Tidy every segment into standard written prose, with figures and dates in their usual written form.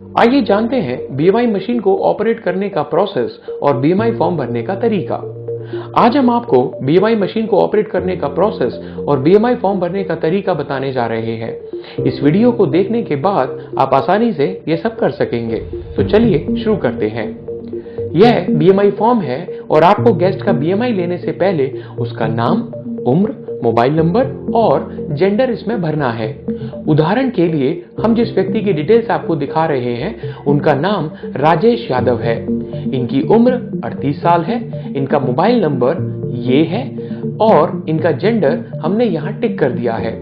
आइए जानते हैं बीएमआई मशीन को ऑपरेट करने का प्रोसेस और बीएमआई फॉर्म भरने का तरीका। आज हम आपको बीएमआई मशीन को ऑपरेट करने का प्रोसेस और बीएमआई फॉर्म भरने का तरीका बताने जा रहे हैं। इस वीडियो को देखने के बाद आप आसानी से ये सब कर सकेंगे। तो चलिए शुरू करते हैं। यह बीएमआई फॉर्म है और आपको गेस्ट का बीएमआई लेने से पहले उसका नाम, उम्र, मोबाइल नंबर और जेंडर इसमें भरना है। उदाहरण के लिए हम जिस व्यक्ति की डिटेल्स आपको दिखा रहे हैं उनका नाम राजेश यादव है। इनकी उम्र 38 साल है, इनका मोबाइल नंबर ये है और इनका जेंडर हमने यहाँ टिक कर दिया है।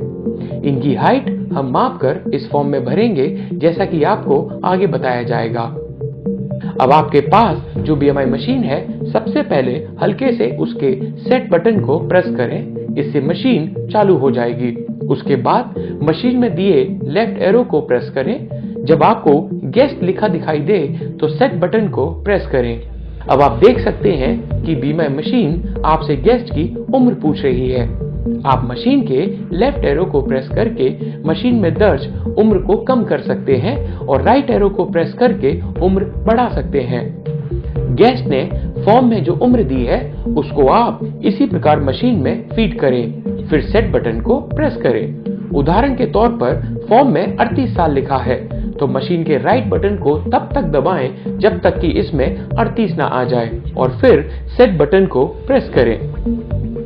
इनकी हाइट हम माप कर इस फॉर्म में भरेंगे जैसा कि आपको आगे बताया जाएगा। अब आपके पास जो बीएमआई मशीन है, सबसे पहले हल्के से उसके सेट बटन को प्रेस करें, इससे मशीन चालू हो जाएगी। उसके बाद मशीन में दिए लेफ्ट एरो को प्रेस करें। जब आपको गेस्ट लिखा दिखाई दे तो सेट बटन को प्रेस करें। अब आप देख सकते हैं कि बीएमआई मशीन आपसे गेस्ट की उम्र पूछ रही है। आप मशीन के लेफ्ट एरो को प्रेस करके मशीन में दर्ज उम्र को कम कर सकते हैं और राइट एरो को प्रेस करके उम्र बढ़ा सकते हैं। गेस्ट ने फॉर्म में जो उम्र दी है उसको आप इसी प्रकार मशीन में फीड करें, फिर सेट बटन को प्रेस करें। उदाहरण के तौर पर फॉर्म में 38 साल लिखा है तो मशीन के राइट बटन को तब तक दबाएं जब तक कि इसमें 38 ना आ जाए और फिर सेट बटन को प्रेस करें।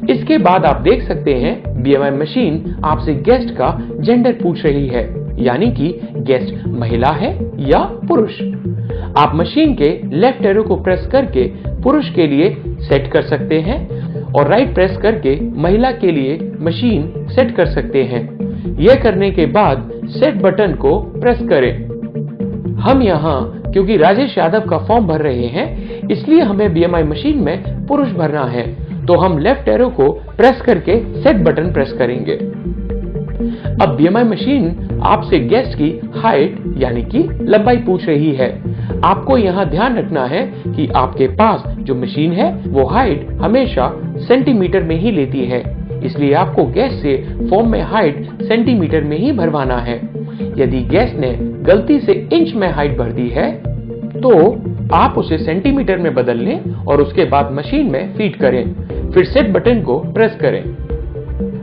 इसके बाद आप देख सकते हैं बीएमआई मशीन आपसे गेस्ट का जेंडर पूछ रही है, यानी कि गेस्ट महिला है या पुरुष। आप मशीन के लेफ्ट एरो को प्रेस करके पुरुष के लिए सेट कर सकते हैं और राइट प्रेस करके महिला के लिए मशीन सेट कर सकते हैं। यह करने के बाद सेट बटन को प्रेस करें। हम यहाँ क्योंकि राजेश यादव का फॉर्म भर रहे हैं इसलिए हमें बीएमआई मशीन में पुरुष भरना है, तो हम लेफ्ट एरो को प्रेस करके सेट बटन प्रेस करेंगे। अब बीएमआई मशीन आपसे गेस्ट की हाइट यानी कि लंबाई पूछ रही है। आपको यहाँ ध्यान रखना है कि आपके पास जो मशीन है वो हाइट हमेशा सेंटीमीटर में ही लेती है, इसलिए आपको गेस्ट से फॉर्म में हाइट सेंटीमीटर में ही भरवाना है। यदि गेस्ट ने गलती से इंच में हाइट भर दी है तो आप उसे सेंटीमीटर में बदल लें और उसके बाद मशीन में फीड करें, फिर सेट बटन को प्रेस करें।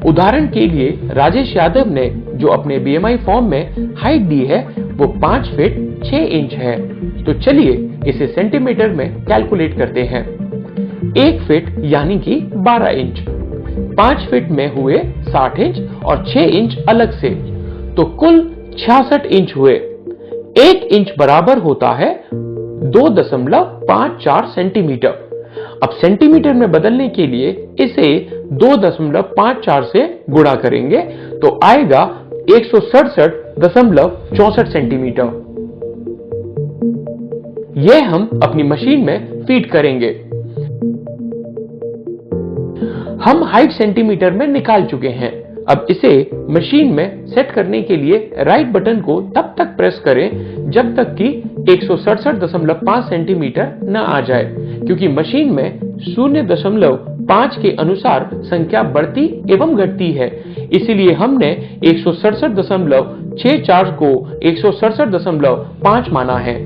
उदाहरण के लिए राजेश यादव ने जो अपने बीएमआई फॉर्म में हाइट दी है वो 5 फीट 6 इंच है, तो चलिए इसे सेंटीमीटर में कैलकुलेट करते हैं। 1 फीट यानी कि 12 इंच, 5 फीट में हुए 60 इंच और 6 इंच अलग से, तो कुल 66 इंच हुए। 1 इंच बराबर होता है 2.54 सेंटीमीटर। अब सेंटीमीटर में बदलने के लिए इसे 2.54 से गुणा करेंगे तो आएगा 167.64 सेंटीमीटर। यह हम अपनी मशीन में फीड करेंगे। हम हाइट सेंटीमीटर में निकाल चुके हैं। अब इसे मशीन में सेट करने के लिए राइट बटन को तब तक प्रेस करें जब तक कि 167.5 सेंटीमीटर न आ जाए, क्योंकि मशीन में 0.5 के अनुसार संख्या बढ़ती एवं घटती है, इसीलिए हमने 167.64 को 167.5 माना है।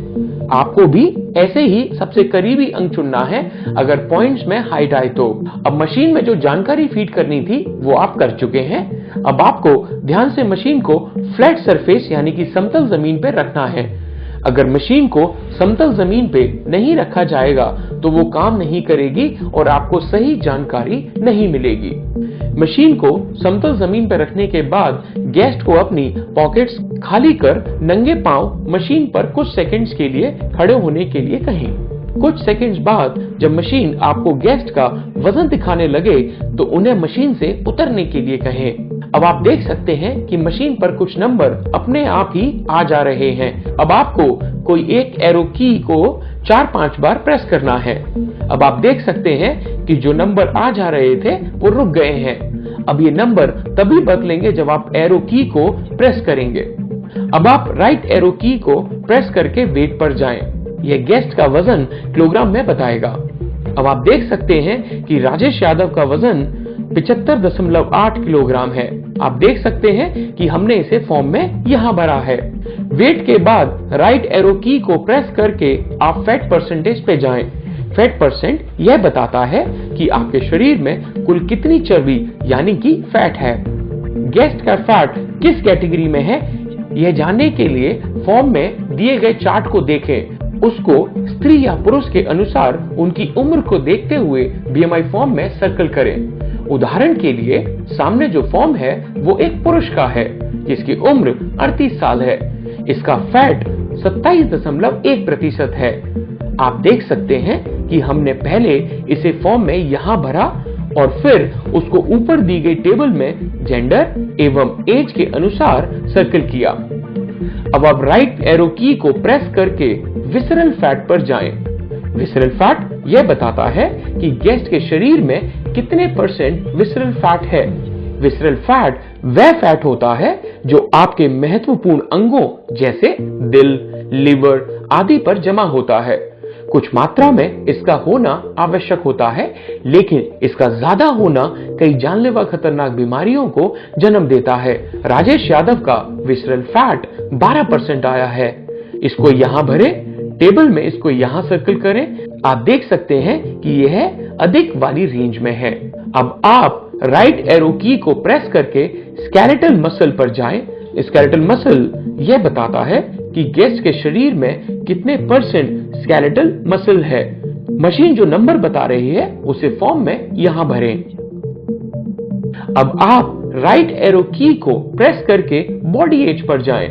आपको भी ऐसे ही सबसे करीबी अंक चुनना है अगर पॉइंट्स में हाइट आए तो। अब मशीन में जो जानकारी फीड करनी थी वो आप कर चुके हैं। अब आपको ध्यान से मशीन को फ्लैट सरफेस यानी कि समतल जमीन पर रखना है। अगर मशीन को समतल जमीन पे नहीं रखा जाएगा तो वो काम नहीं करेगी और आपको सही जानकारी नहीं मिलेगी। मशीन को समतल जमीन पर रखने के बाद गेस्ट को अपनी पॉकेट्स खाली कर नंगे पांव मशीन पर कुछ सेकंड्स के लिए खड़े होने के लिए कहें। कुछ सेकंड्स बाद जब मशीन आपको गेस्ट का वजन दिखाने लगे तो उन्हें मशीन से उतरने के लिए कहें। अब आप देख सकते हैं कि मशीन पर कुछ नंबर अपने आप ही आ जा रहे हैं। अब आपको कोई एक एरो की को 4-5 बार प्रेस करना है। अब आप देख सकते हैं कि जो नंबर आ जा रहे थे वो रुक गए हैं। अब ये नंबर तभी बदलेंगे जब आप एरो की को प्रेस करेंगे। अब आप राइट एरो की को प्रेस करके वेट पर जाएं। यह गेस्ट का वजन किलोग्राम में बताएगा। अब आप देख सकते हैं कि राजेश यादव का वजन 75.8 किलोग्राम है। आप देख सकते हैं कि हमने इसे फॉर्म में यहां भरा है। वेट के बाद राइट एरो की को प्रेस करके आप फैट परसेंटेज पे जाएं। फैट परसेंट यह बताता है कि आपके शरीर में कुल कितनी चर्बी यानी कि फैट है। गेस्ट का फैट किस कैटेगरी में है यह जानने के लिए फॉर्म में दिए गए चार्ट को देखें। उसको स्त्री या पुरुष के अनुसार उनकी उम्र को देखते हुए बीएमआई फॉर्म में सर्कल करें। उदाहरण के लिए सामने जो फॉर्म है वो एक पुरुष का है जिसकी उम्र 38 साल है। इसका फैट 27.1% है। आप देख सकते हैं कि हमने पहले इसे फॉर्म में यहां भरा और फिर उसको ऊपर दी गई टेबल में जेंडर एवं एज के अनुसार सर्कल किया। अब आप राइट एरो की को प्रेस करके विसरल फैट पर जाएं। विसरल फैट यह बताता है कि गेस्ट के शरीर में कितने परसेंट विसरल फैट है। विसरल फैट वह फैट होता है जो आपके महत्वपूर्ण अंगों जैसे दिल, लिवर आदि पर जमा होता है। कुछ मात्रा में इसका होना आवश्यक होता है, लेकिन इसका ज्यादा होना कई जानलेवा खतरनाक बीमारियों को जन्म देता है। राजेश यादव का विसरल फैट 12% आया है। इसको यहां भरे, टेबल में इसको यहां सर्कल करें। आप देख सकते हैं कि यह अधिक वाली रेंज में है। अब आप राइट एरो की को प्रेस करके स्केलेटल मसल पर जाएं। स्केलेटल मसल यह बताता है कि गेस्ट के शरीर में कितने परसेंट स्केलेटल मसल है। मशीन जो नंबर बता रही है उसे फॉर्म में यहां भरें। अब आप राइट एरो की को प्रेस करके बॉडी एज पर जाएं।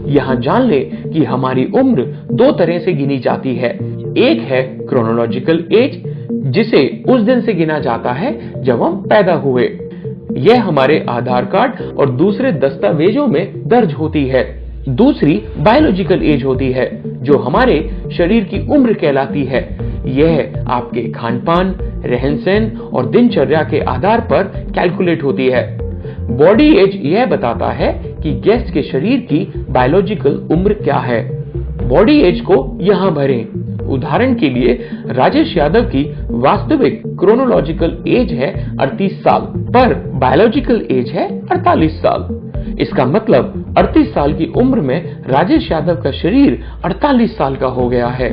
यहां जान ले कि हमारी उम्र दो तरह से गिनी जाती है। एक है क्रोनोलॉजिकल एज, जिसे उस दिन से गिना जाता है जब हम पैदा हुए। यह हमारे आधार कार्ड और दूसरे दस्तावेजों में दर्ज होती है। दूसरी बायोलॉजिकल एज होती है जो हमारे शरीर की उम्र कहलाती है। यह आपके खानपान, रहन-सहन और दिनचर्या के आधार पर कैलकुलेट होती है। बॉडी एज यह बताता है कि गेस्ट के शरीर की बायोलॉजिकल उम्र क्या है। बॉडी एज को यहां भरें। उदाहरण के लिए राजेश यादव की वास्तविक क्रोनोलॉजिकल एज है 38 साल, पर बायोलॉजिकल एज है 48 साल। इसका मतलब 38 साल की उम्र में राजेश यादव का शरीर 48 साल का हो गया है।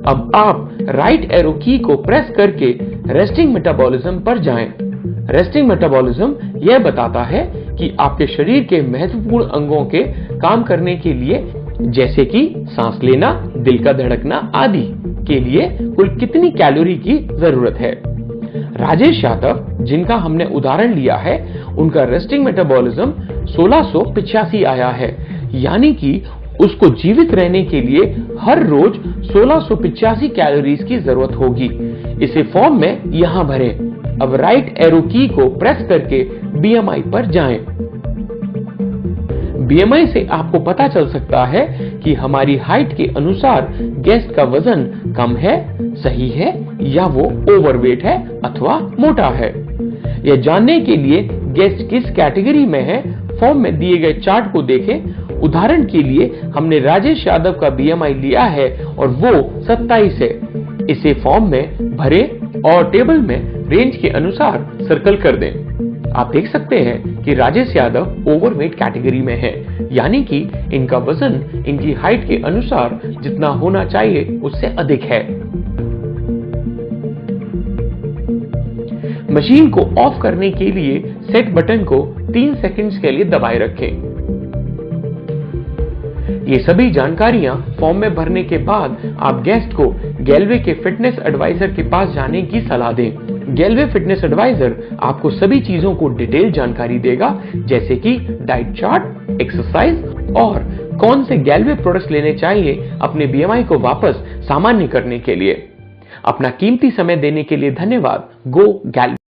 अब आप राइट एरो की को प्रेस करके रेस्टिंग मेटाबॉलिज्म पर जाएं। रेस्टिंग मेटाबॉलिज्म यह बताता है कि आपके शरीर के महत्वपूर्ण अंगों के काम करने के लिए, जैसे कि सांस लेना, दिल का धड़कना आदि के लिए कुल कितनी कैलोरी की जरूरत है। राजेश यादव, जिनका हमने उदाहरण लिया है, उनका रेस्टिंग मेटाबॉलिज्म 1685 आया है, यानी कि उसको जीवित रहने के लिए हर रोज 1685 कैलोरीज की जरूरत होगी। इसे फॉर्म में यहां भरें। अब राइट एरो की को प्रेस करके बीएमआई पर जाएं। बीएमआई से आपको पता चल सकता है कि हमारी हाइट के अनुसार गेस्ट का वजन कम है, सही है, या वो ओवरवेट है अथवा मोटा है। यह जानने के लिए गेस्ट किस कैटेगरी में है, फॉर्म में दिए गए चार्ट को देखें। उदाहरण के लिए हमने राजेश यादव का बीएमआई लिया है और वो 27 है। इसे फॉर्म में भरें और टेबल में रेंज के अनुसार सर्कल कर दें। आप देख सकते हैं कि राजेश यादव ओवरवेट कैटेगरी में है, यानी कि इनका वजन इनकी हाइट के अनुसार जितना होना चाहिए उससे अधिक है। मशीन को ऑफ करने के लिए सेट बटन को 3 सेकंड्स के लिए दबाए रखें। ये सभी जानकारियां फॉर्म में भरने के बाद आप गेस्ट को गैल्वे के फिटनेस एडवाइजर के पास जाने की सलाह दें। गैल्वे फिटनेस एडवाइजर आपको सभी चीजों को डिटेल जानकारी देगा, जैसे कि डाइट चार्ट, एक्सरसाइज और कौन से गैल्वे प्रोडक्ट्स लेने चाहिए अपने बीएमआई को वापस सामान्य करने के लिए। अपना कीमती समय देने के लिए धन्यवाद। गो गैल्वे।